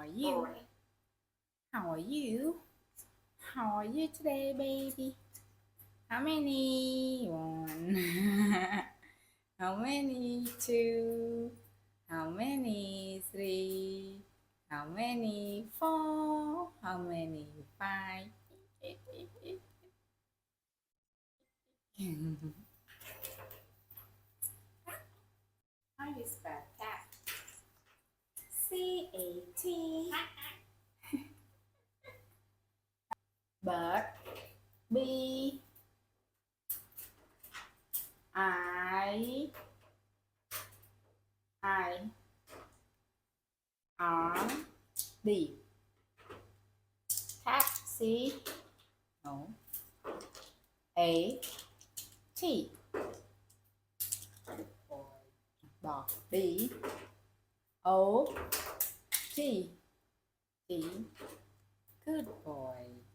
are you? How are you? How are you today, baby? How many? One. How many? Two. How many? Three. How many? Four. How many? Five. How do you spell cat? C-A-T. Bird. B. I. R. D. Taxi. No. A. T. Bò. D. O. T. T.